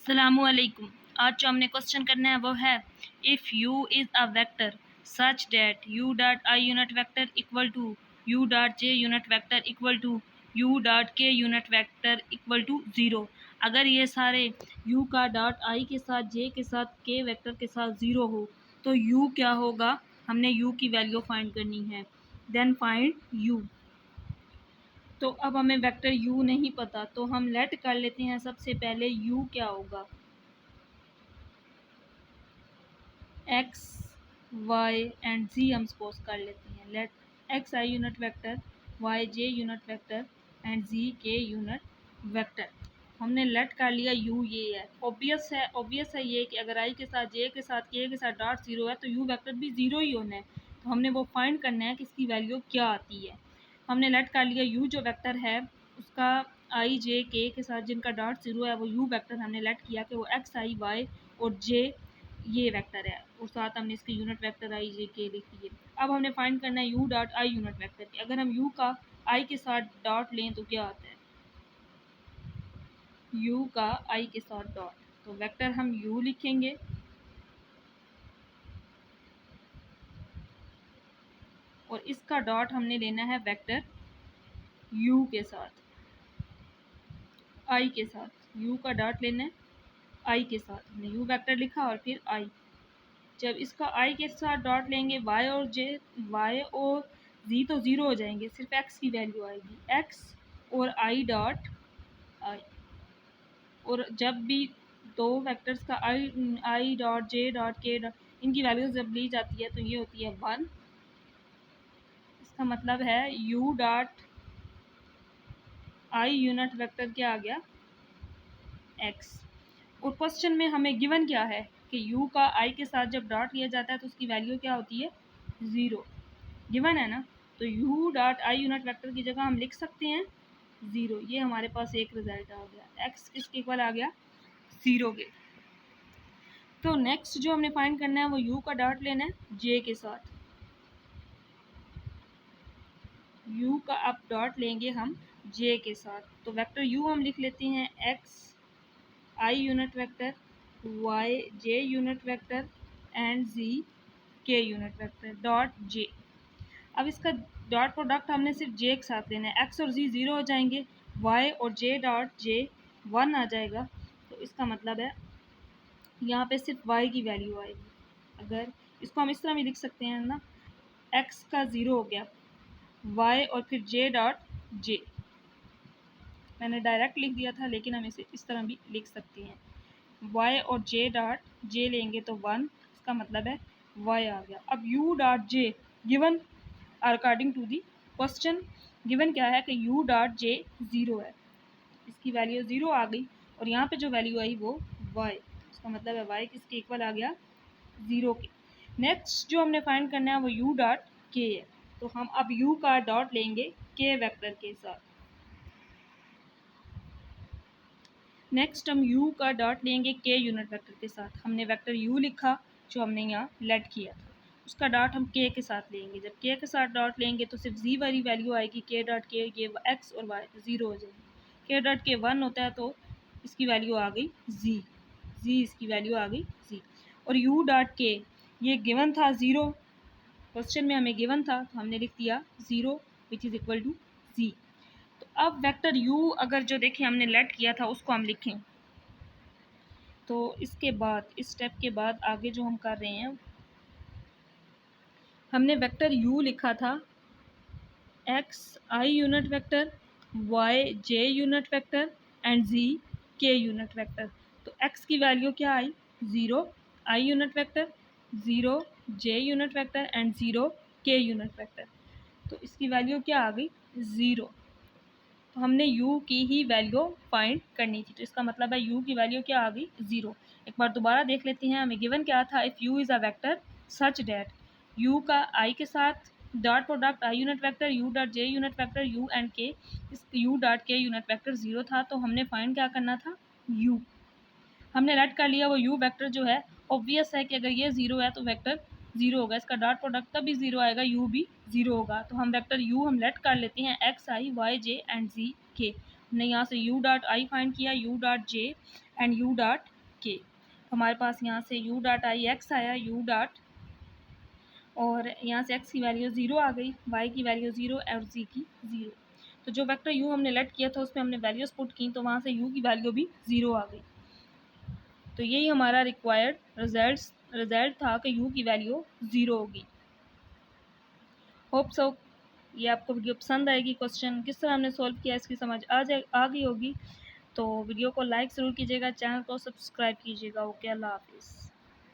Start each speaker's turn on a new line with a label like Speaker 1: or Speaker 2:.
Speaker 1: अस्सलामुअलैकुम। आज जो हमने क्वेश्चन करना है वो है if u is a vector such that u dot i unit vector equal to u dot j unit vector equal to u dot k unit vector equal to 0। अगर ये सारे u का डॉट i के साथ j के साथ k vector के साथ 0 हो तो u क्या होगा, हमने u की वैल्यू फाइंड करनी है। Then find u। तो अब हमें वेक्टर u नहीं पता तो हम लेट कर लेते हैं। सबसे पहले u क्या होगा, x y एंड z हम सपोज कर लेते हैं। Let x i unit vector, y j unit vector and z k unit vector. हमने लेट कर लिया u ये है। ऑब्वियस है ये कि अगर i के साथ j के साथ k के साथ डॉट 0 है तो u वेक्टर भी 0 ही होना है। तो हमने वो फाइंड करना है कि इसकी वैल्यू क्या आती है। हमने लेट कर लिया u जो वेक्टर है उसका i j k के साथ जिनका डॉट 0 है वो u वेक्टर हमने लेट किया कि वो x i y और j ये वेक्टर है और साथ हमने इसके यूनिट वेक्टर आई जे के लिख दिए। अब हमने फाइंड करना है U dot I unit vector की। अगर हम यू का आई के साथ डॉट लें तो क्या आता है, यू का आई के साथ डॉट, तो वेक्टर हम यू लिखेंगे और इसका डॉट हमने लेना है वेक्टर यू के साथ, आई के साथ। यू का डॉट लेना है आई के साथ, हमने यू वेक्टर लिखा और फिर आई। जब इसका i के साथ डॉट लेंगे y और z तो 0 हो जाएंगे, सिर्फ x की वैल्यू आएगी, x और i डॉट i। और जब भी दो वेक्टर्स का i dot j dot k dot इनकी वैल्यू जब ली जाती है तो ये होती है 1। इसका मतलब है u dot i unit vector क्या आ गया, x। और क्वेश्चन में हमें गिवन क्या है कि u का i के साथ जब डॉट लिया जाता है तो उसकी वैल्यू क्या होती है, 0 गिवन है ना। तो u dot i unit vector की जगह हम लिख सकते हैं 0। ये हमारे पास एक रिजल्ट आ गया, x किसके इक्वल आ गया, 0 के। तो नेक्स्ट जो हमने फाइंड करना है वो u का डॉट लेना है j के साथ। u का अब डॉट लेंगे हम j के साथ, तो वेक्टर u हम लिख लेते हैं x i unit vector, y j unit vector and z k unit vector dot j। अब इसका डॉट प्रोडक्ट हमने सिर्फ j के साथ लेना है, x और z 0 हो जाएंगे, y और j डॉट j 1 आ जाएगा। तो इसका मतलब है यहाँ पे सिर्फ y की वैल्यू आएगी। अगर इसको हम इस तरह भी लिख सकते हैं ना, x का 0 हो गया, y और फिर j डॉट j। मैंने डायरेक्ट लिख दिया था लेकिन हम इसे इस तरह भी लिख सकते हैं, y और j डॉट j लेंगे तो 1, इसका मतलब है y आ गया। अब u dot j given according to the question given क्या है कि u डॉट j 0 है, इसकी वैल्यू 0 आ गई और यहाँ पे जो वैल्यू आई वो y, इसका मतलब है y किसके इक्वल आ गया, 0 के। नेक्स्ट जो हमने फाइंड करना है वो u डॉट k है, तो हम अब u का डॉट लेंगे k वेक्टर के साथ। नेक्स्ट हम u का डॉट लेंगे k यूनिट वेक्टर के साथ। हमने वेक्टर u लिखा जो हमने यहाँ लेट किया था, उसका डॉट हम k के साथ लेंगे। जब k के साथ डॉट लेंगे तो सिर्फ z वाली वैल्यू आएगी, k डॉट k ये x और y 0 हो जाएगी। k डॉट k 1 होता है तो इसकी वैल्यू आ गई z इसकी वैल्यू आ गई z। और u डॉट k ये गिवन था 0, क्वेश्चन में हमें गिवन था तो हमने लिख दिया 0 which is equal to z। तो अब वेक्टर u अगर जो देखें हमने लेट किया था उसको हम लिखें, तो इसके बाद इस स्टेप के बाद आगे जो हम कर रहे हैं, हमने वेक्टर u लिखा था x i unit vector, y j unit vector and z k unit vector. तो x की वैल्यू क्या आई, 0 i unit vector, 0 j unit vector and 0 k unit vector. तो इसकी वैल्यू क्या आ गई, 0। तो हमने u की ही वैल्यू फाइंड करनी थी, तो इसका मतलब है u की वैल्यू क्या आ गई, 0। एक बार दोबारा देख लेते हैं, हमें गिवन क्या था, if u is a vector such that u का i के साथ dot product i unit vector, u dot j unit vector, u and k, इस u dot k unit vector 0 था। तो हमने फाइंड क्या करना था, u हमने लेट कर लिया। वो u वेक्टर जो है ऑब्वियस है कि अगर ये 0 है तो वेक्टर 0 होगा, इसका डॉट प्रोडक्ट तभी 0 आएगा, u भी 0 होगा। तो हम वेक्टर u हम लेट कर लेते हैं x i y j and z k। हमने यहाँ से u डॉट i फाइंड किया, u dot j and u dot के। हमारे पास यहाँ से u डॉट आई एक्स आया, u डॉट, और यहाँ से x की वैल्यू 0 आ गई, y की वैल्यू 0 और z की 0। तो जो वेक्टर u हमने लेट किया था उसमें हमने वैल्यूज पुट की, तो वहाँ से u की वैल्यू भी 0 आ गई। तो यही हमारा रिक्वायर्ड रिजल्ट था कि u की वैल्यू 0 होगी। होप सो ये आपको वीडियो पसंद आएगी। क्वेश्चन किस तरह हमने सॉल्व किया इसकी समझ आ गई होगी। तो वीडियो को लाइक ज़रूर कीजिएगा, चैनल को सब्सक्राइब कीजिएगा। ओके, अल्लाह हाफिज़।